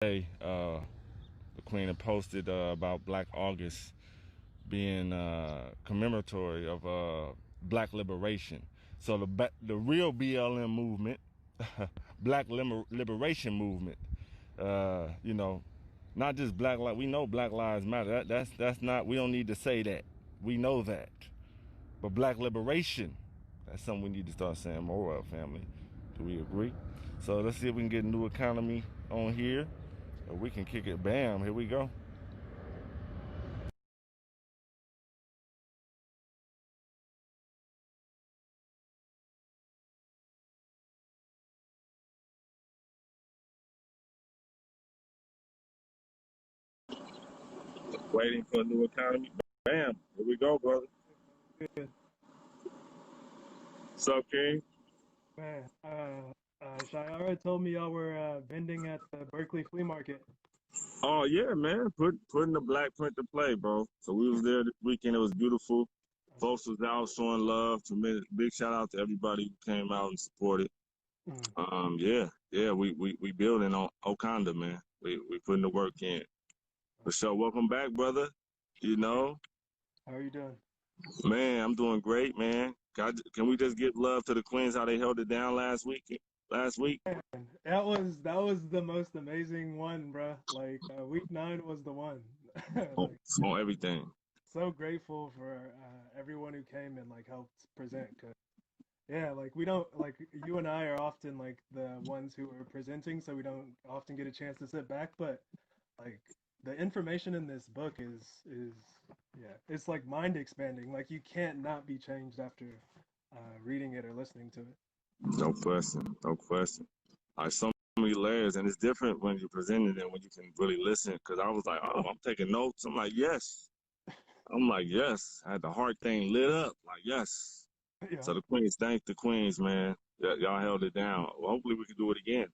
Hey, the Queen had posted about Black August being commemoratory of Black liberation. So the real BLM movement, Liberation Movement, you know, not just we know Black Lives Matter. That's not. We don't need to say that. We know that. But Black liberation, that's something we need to start saying more of, family. Do we agree? So let's see if we can get a new economy on here. We can kick it. Bam, here we go. Waiting for a new economy. Bam, here we go, brother. Good, What's up, King? man. Shayara told me y'all were vending at the Berkeley Flea Market. Oh yeah, man. Putting the Black print to play, bro. So we was there this weekend. It was beautiful. Folks was out showing love. Tremendous. Big shout out to everybody who came out and supported. Mm. Yeah. We building on Okanda, man. We putting the work in. For sure. Welcome back, brother. You know, How are you doing? man, I'm doing great, man. Can we just give love to the Queens how they held it down last week? Last week. Man, that was the most amazing one, bruh. Like week 9 was the one. on, Like on everything. so grateful for everyone who came and like helped present. 'Cause, yeah, like we don't like you and I are often like the ones who are presenting, so we don't often get a chance to sit back. But like the information in this book is yeah, it's like mind expanding. Like you can't not be changed after reading it or listening to it. No question. No question. Like so many layers, and it's different when you're presenting than when you can really listen. Because I was like, oh, I'm taking notes. I'm like, yes. I'm like, yes. I had the heart thing lit up. Like, yes. Yeah, So the Queens, thank the Queens, man. Y'all held it down. Well, hopefully we can do it again.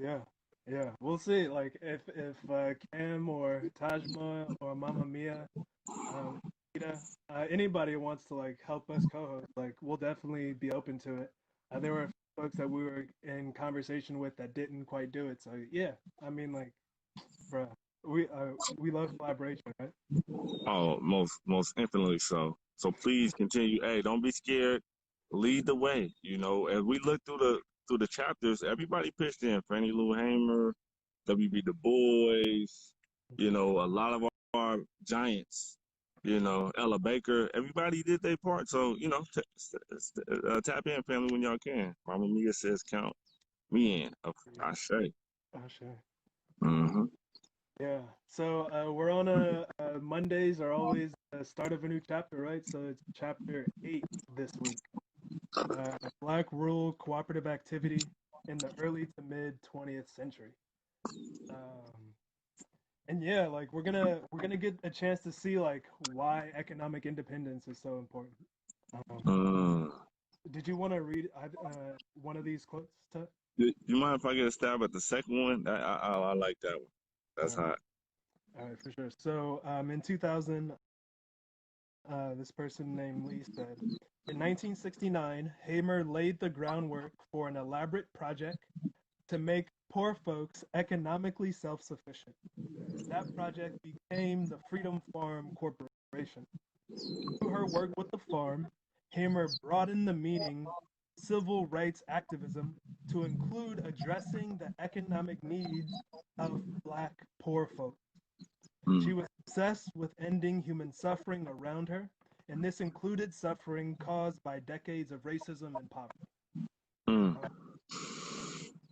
yeah, yeah. We'll see. Like if Cam or Tajma or Mama Mia, Ida, anybody wants to like help us co-host, like we'll definitely be open to it. There were folks that we were in conversation with that didn't quite do it. So yeah, I mean like, bruh, we love collaboration, right? Oh, most infinitely so. So please continue. Hey, don't be scared. Lead the way. You know, as we look through the chapters, everybody pitched in. Franny Lou Hamer, WB Du Bois. You know, a lot of our giants. You know, Ella Baker. Everybody did their part. So you know, tap in, family, when y'all can. Mama Mia says, "Count me in." Okay, I say. Oh, sure. Mm-hmm. Yeah. So we're on Mondays are always the start of a new chapter, right? So it's chapter 8 this week. Black rural cooperative activity in the early to mid 20th century. Um, and yeah, like we're gonna get a chance to see like why economic independence is so important. Um, Mm. did you want to read one of these quotes? You mind if I get a stab at the second one? I like that one. All That's right, hot. all right, for sure. So in 2000, this person named Lee said, in 1969, Hamer laid the groundwork for an elaborate project to make poor folks economically self-sufficient. That project became the Freedom Farm Corporation. Through her work with the farm, Hamer broadened the meaning civil rights activism to include addressing the economic needs of Black poor folks. Mm, She was obsessed with ending human suffering around her, and this included suffering caused by decades of racism and poverty. mm,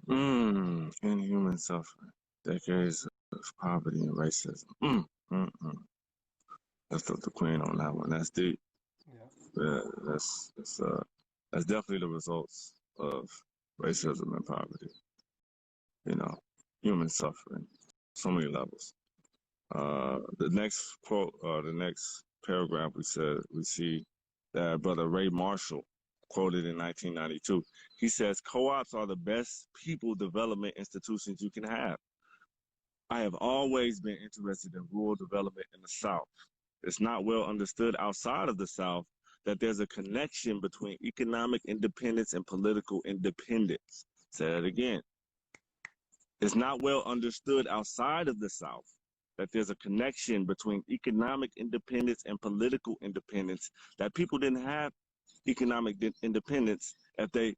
Uh, Inhuman suffering, decades of poverty and racism. Let's put the queen on that one. That's deep. yeah, Yeah, that's definitely the results of racism and poverty. You know, human suffering, so many levels. The next quote, the next paragraph, we see that Brother Ray Marshall quoted in 1992. He says, "Co-ops are the best people development institutions you can have. I have always been interested in rural development in the South. It's not well understood outside of the South that there's a connection between economic independence and political independence." Say it again. It's not well understood outside of the South that there's a connection between economic independence and political independence, that people didn't have economic independence if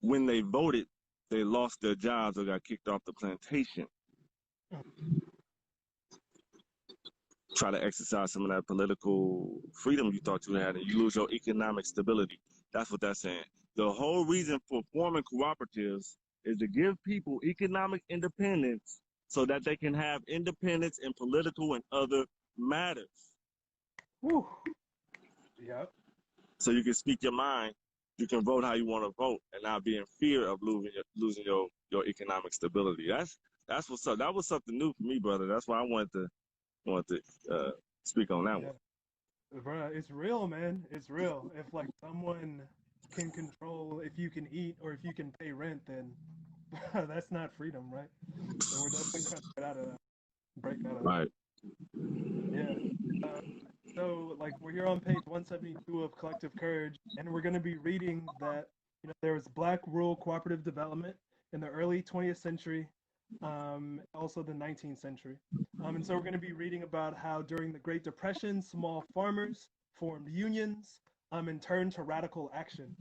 when they voted, they lost their jobs or got kicked off the plantation. Try to exercise some of that political freedom you thought you had, and you lose your economic stability. That's what that's saying. The whole reason for forming cooperatives is to give people economic independence so that they can have independence in political and other matters. Whew. Yep. So you can speak your mind, you can vote how you want to vote, and not be in fear of losing your economic stability. That's what's up. That was something new for me, brother. That's why I wanted to speak on that one. Bro, it's real, man. It's real. If like someone can control if you can eat or if you can pay rent, then that's not freedom, right? So we're definitely trying to get out of that, break out of that. Right. Yeah. So like we're here on page 172 of Collective Courage, and we're going to be reading that there was Black rural cooperative development in the early 20th century, also the 19th century. And so we're going to be reading about how during the Great Depression, small farmers formed unions and turned to radical action.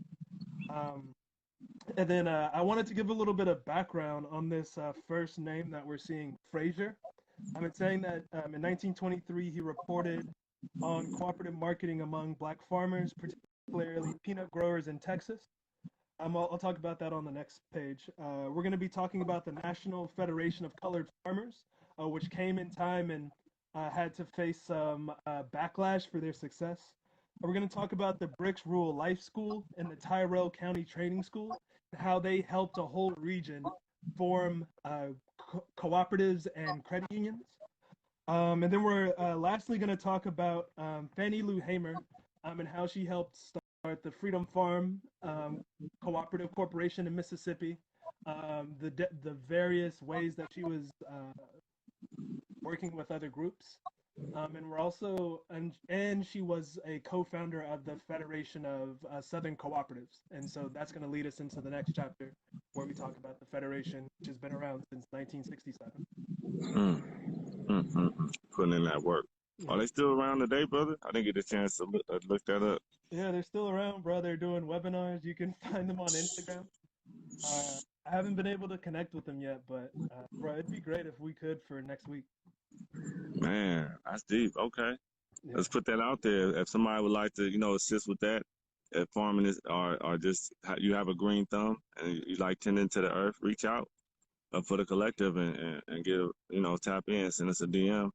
And then I wanted to give a little bit of background on this first name that we're seeing, Fraser. It's saying that in 1923 he reported on cooperative marketing among Black farmers, particularly peanut growers in Texas. I'll talk about that on the next page. We're going to be talking about the National Federation of Colored Farmers, which came in time and had to face some backlash for their success. We're going to talk about the Bricks Rural Life School and the Tyrell County Training School, and how they helped a whole region form cooperatives and credit unions. And then we're lastly going to talk about Fannie Lou Hamer and how she helped start the Freedom Farm Cooperative Corporation in Mississippi, the various ways that she was working with other groups. And we're also, and she was a co-founder of the Federation of Southern Cooperatives. And so that's going to lead us into the next chapter where we talk about the Federation, which has been around since 1967. Putting in that work. Are they still around today, brother? I didn't get a chance to look that up. Yeah, they're still around, bro. They're doing webinars. You can find them on Instagram. I haven't been able to connect with them yet, but bro, it'd be great if we could for next week. Man, that's deep. Okay. Yeah. Let's put that out there. If somebody would like to, assist with that, if farming is or just you have a green thumb and you like tending to the earth, reach out for the collective and get tap in, send us a DM,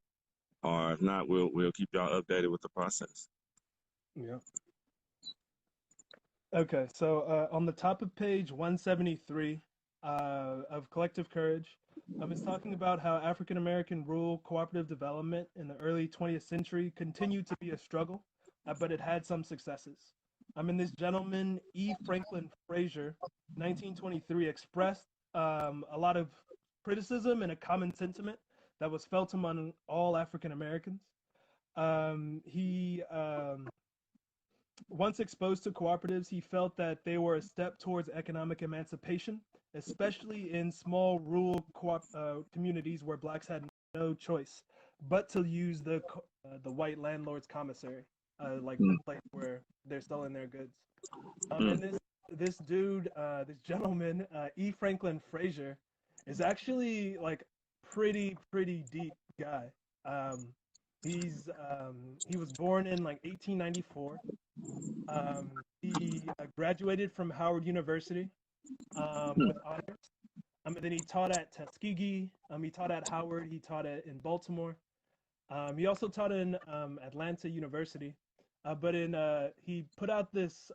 or if not, we'll keep y'all updated with the process. Yeah. Okay, so on the top of page 173 of Collective Courage, it's talking about how African American rural cooperative development in the early 20th century continued to be a struggle, but it had some successes. This gentleman, E. Franklin Fraser, 1923, expressed a lot of criticism and a common sentiment that was felt among all African Americans. Once exposed to cooperatives, he felt that they were a step towards economic emancipation, especially in small rural communities where Blacks had no choice but to use the white landlord's commissary, like the place where they're selling their goods. And this dude, this gentleman, E. Franklin Fraser, is actually like pretty deep guy. He was born in like 1894. He graduated from Howard University with honors. And then he taught at Tuskegee. He taught at Howard. He taught in Baltimore. He also taught in Atlanta University. But he put out this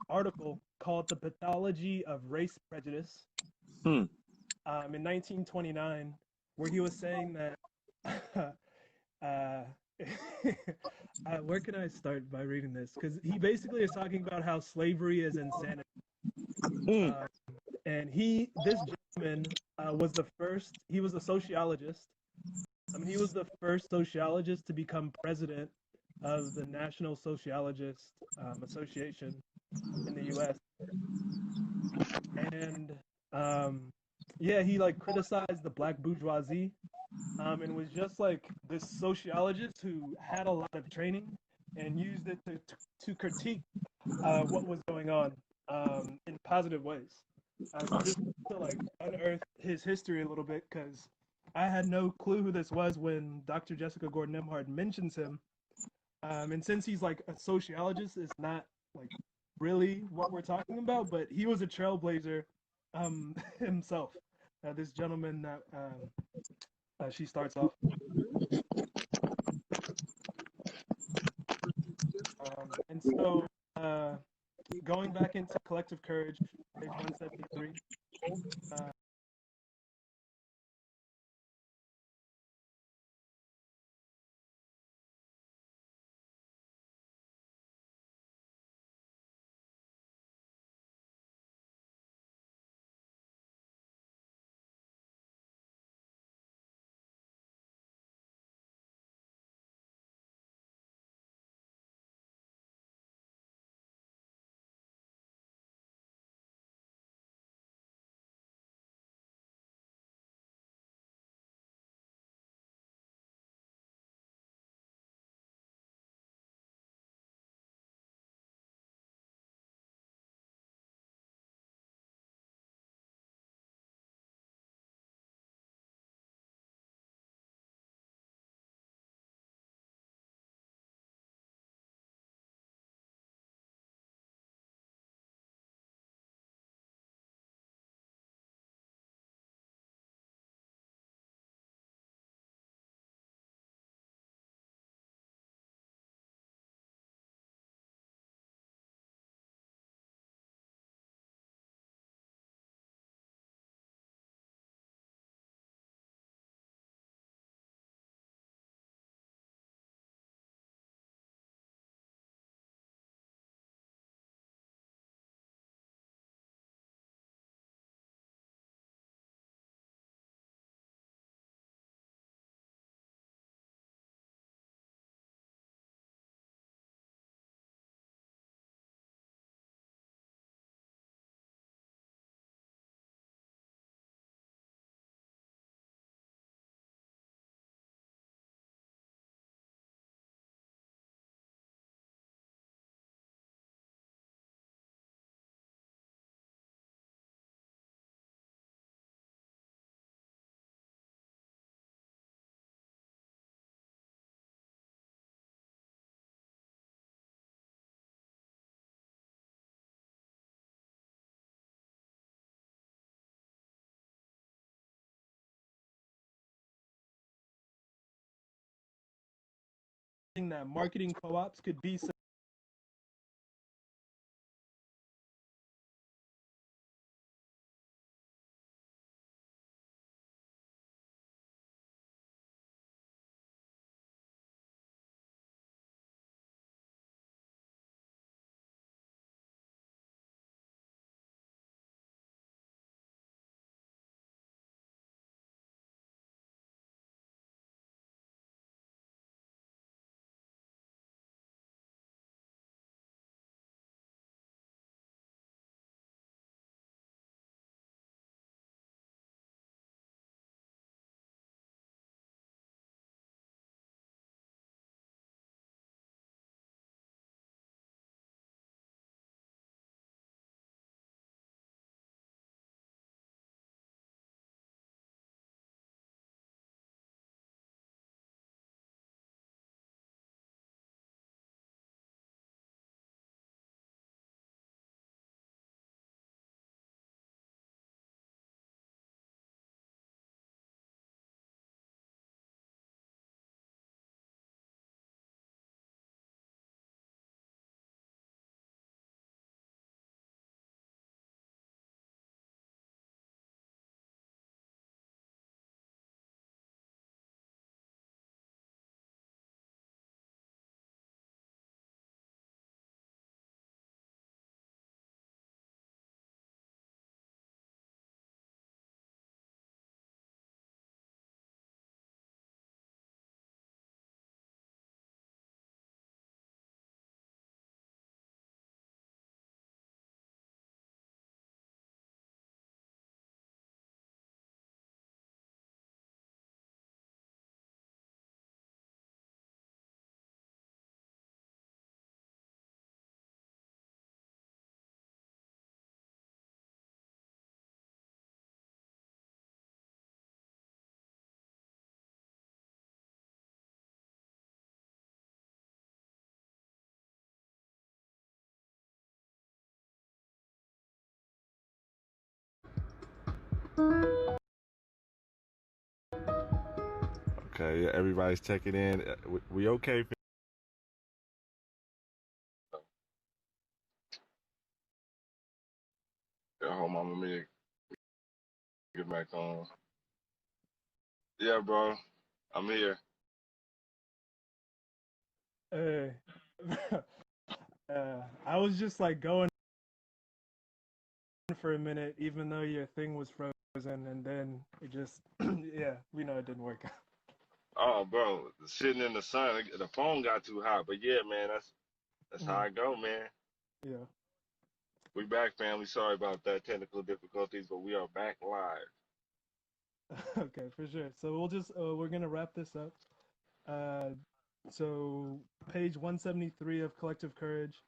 article called "The Pathology of Race Prejudice" in 1929, where he was saying that. Where can I start by reading this? Because he basically is talking about how slavery is insanity. And this gentleman was the first. He was a sociologist. He was the first sociologist to become president of the National Sociologist Association in the U.S. And Yeah, he like criticized the black bourgeoisie, and was just like this sociologist who had a lot of training and used it to critique what was going on in positive ways. So just to like unearth his history a little bit, because I had no clue who this was when Dr. Jessica Gordon Emhart mentions him. And since he's like a sociologist, it's not like really what we're talking about, but he was a trailblazer himself. This gentleman that she starts off. And so going back into Collective Courage, page 173. Uh, that marketing co-ops could be Okay, everybody's checking in. We okay? Yeah, hold on, let me get back on. Yeah, bro, I'm here. Hey. I was just like going for a minute, even though your thing was frozen, and then it just, yeah, we know it didn't work out. Oh, bro, sitting in the sun, the phone got too hot. But yeah, man, that's how Mm, I go, man. yeah. We back, family. Sorry about that technical difficulties, but we are back live. Okay, for sure. So we're gonna wrap this up. Uh, so page 173 of Collective Courage.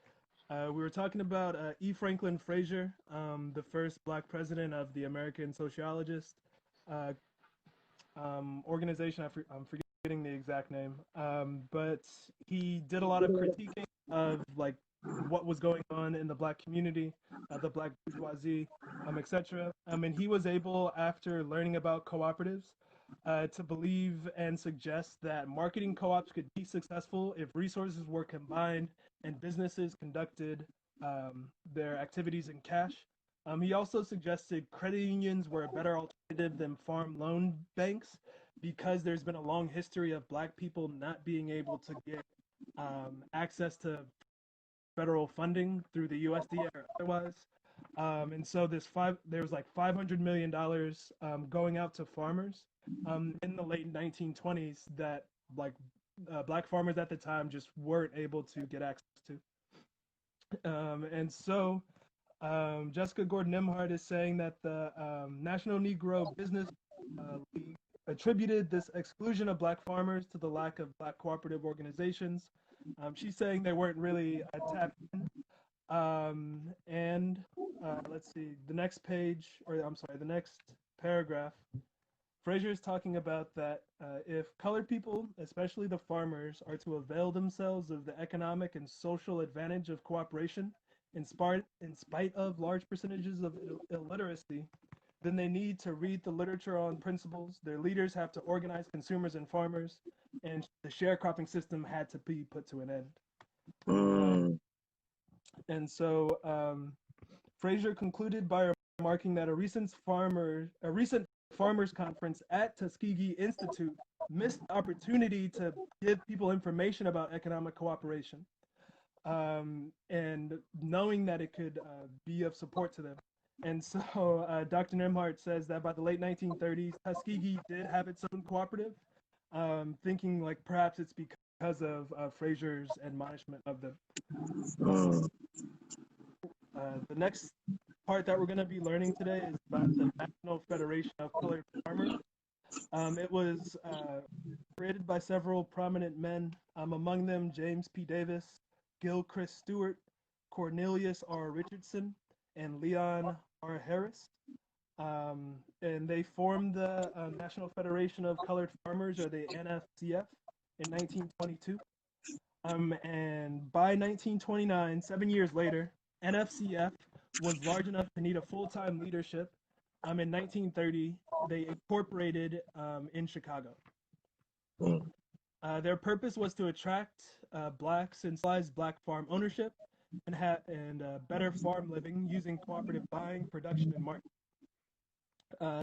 We were talking about E. Franklin Frazier, the first Black president of the American Sociologist uh, organization. I'm forgetting the exact name, but he did a lot of critiquing of like what was going on in the Black community, the Black bourgeoisie, etc. And he was able, after learning about cooperatives, to believe and suggest that marketing co-ops could be successful if resources were combined and businesses conducted their activities in cash. He also suggested credit unions were a better alternative than farm loan banks because there's been a long history of Black people not being able to get access to federal funding through the USD or otherwise. And so there was like $500 million going out to farmers in the late 1920s that like Black farmers at the time just weren't able to get access to. And so Jessica Gordon Nimhart is saying that the National Negro Business League attributed this exclusion of Black farmers to the lack of Black cooperative organizations. She's saying they weren't really tapped in. And let's see, the next page, or I'm sorry, the next paragraph, Fraser is talking about that if colored people, especially the farmers, are to avail themselves of the economic and social advantage of cooperation, in spite of large percentages of illiteracy, then they need to read the literature on principles. Their leaders have to organize consumers and farmers, and the sharecropping system had to be put to an end. Mm. And so Fraser concluded by remarking that a recent farmers conference at Tuskegee Institute missed the opportunity to give people information about economic cooperation, and knowing that it could be of support to them. And so Dr. Nimhart says that by the late 1930s, Tuskegee did have its own cooperative, thinking like perhaps it's because of Fraser's admonishment of them. Mm. The next part that we're going to be learning today is about the National Federation of Colored Farmers. It was created by several prominent men, among them James P. Davis, Gilchrist Stewart, Cornelius R. Richardson, and Leon R. Harris. And they formed the National Federation of Colored Farmers, or the NFCF, in 1922. And by 1929, 7 years later, NFCF was large enough to need a full-time leadership. In 1930, they incorporated in Chicago. Mm. Their purpose was to attract Blacks and centralize Black farm ownership and better farm living using cooperative buying, production, and marketing.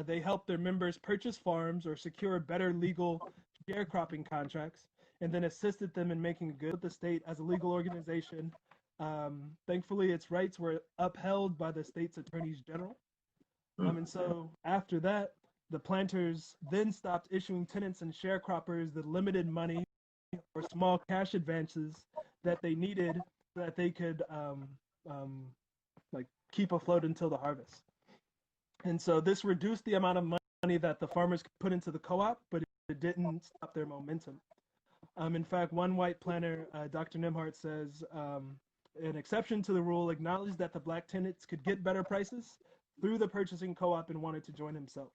They helped their members purchase farms or secure better legal sharecropping contracts, and then assisted them in making good with the state as a legal organization. Thankfully, its rights were upheld by the state's attorneys general. And so after that, the planters then stopped issuing tenants and sharecroppers the limited money or small cash advances that they needed so that they could like keep afloat until the harvest. And so this reduced the amount of money that the farmers could put into the co-op, but it didn't stop their momentum. In fact, one white planter, Dr. Nimhart, says an exception to the rule acknowledged that the Black tenants could get better prices through the purchasing co-op and wanted to join himself.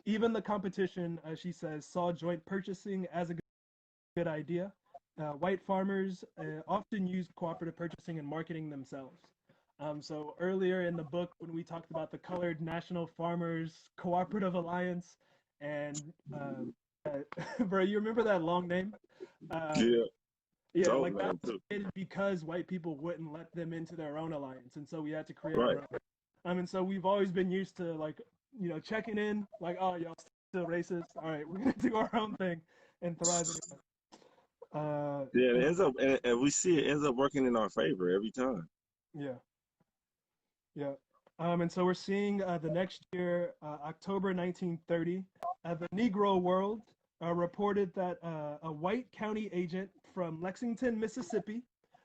Even the competition, as she says, saw joint purchasing as a good idea. White farmers often use cooperative purchasing and marketing themselves. So earlier in the book, when we talked about the Colored National Farmers Cooperative Alliance, and bro, you remember that long name? Um, Yeah, yeah, dope like that man was too. created because white people wouldn't let them into their own alliance, and so we had to create Right. our own. And so we've always been used to like, checking in, like, oh, y'all still racist. All right, we're gonna do our own thing and thrive anyway. Yeah, it And ends up, and we see it ends up working in our favor every time. yeah, yeah. And so we're seeing the next year, October 1930, the Negro World reported that a white county agent from Lexington, Mississippi,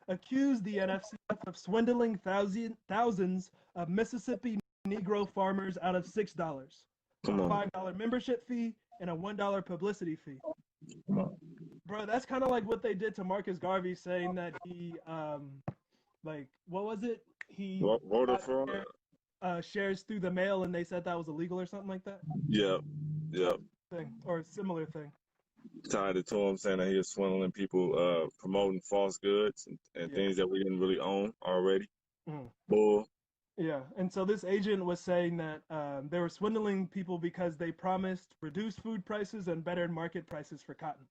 accused the NFCF of swindling thousands of Mississippi Negro farmers out of $6, a Come on, $5 membership fee, and a $1 publicity fee. come on. Bro, that's kind of like what they did to Marcus Garvey, saying that he, like, what was it? He Voter got fraud. shares through the mail, and they said that was illegal or something like that. Yep, yep. Thing or similar thing. Tied it to him saying that he was swindling people, promoting false goods and Yeah. things that we didn't really own already. Mm. Bull. Yeah, and so this agent was saying that they were swindling people because they promised reduced food prices and better market prices for cotton.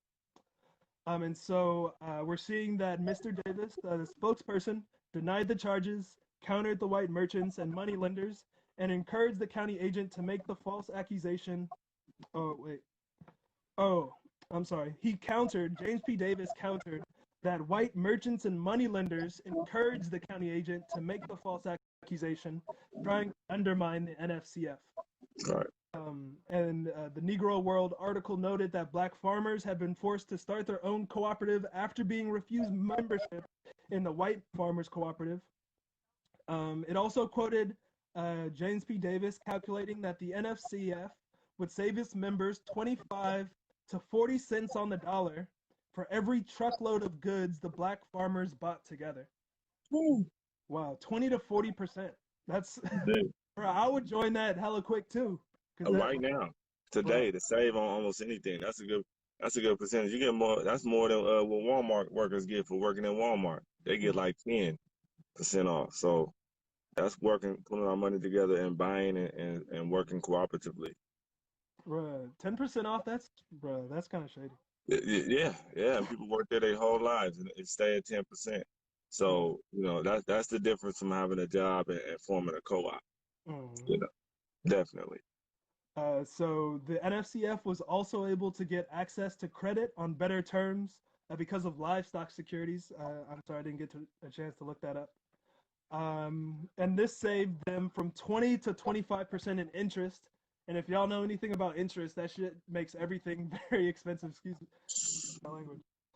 And so we're seeing that Mr. Davis, the spokesperson, denied the charges, countered the white merchants and money lenders, and encouraged the county agent to make the false accusation. Oh, wait. Oh, I'm sorry. James P. Davis countered that white merchants and moneylenders encouraged the county agent to make the false accusation, trying to undermine the NFCF. Right. And the Negro World article noted that black farmers had been forced to start their own cooperative after being refused membership in the white farmers cooperative. It also quoted James P. Davis calculating that the NFCF would save its members 25 to 40 cents on the dollar for every truckload of goods the black farmers bought together. Woo. Wow, 20 to 40%. That's, Dude, bro, I would join that hella quick too. Cause right now, today, to save on almost anything, that's a good percentage. You get more. That's more than what Walmart workers get for working in Walmart. They get like 10% off. So that's working, putting our money together and buying and working cooperatively. Bro, 10% off. That's kind of shady. Yeah. And people work there their whole lives and it stay at 10%. So that's the difference from having a job and forming a co-op. Mm-hmm. Definitely. So the NFCF was also able to get access to credit on better terms because of livestock securities. I'm sorry, I didn't get a chance to look that up. And this saved them from 20 to 25% in interest. And if y'all know anything about interest, that shit makes everything very expensive. Excuse me, my language.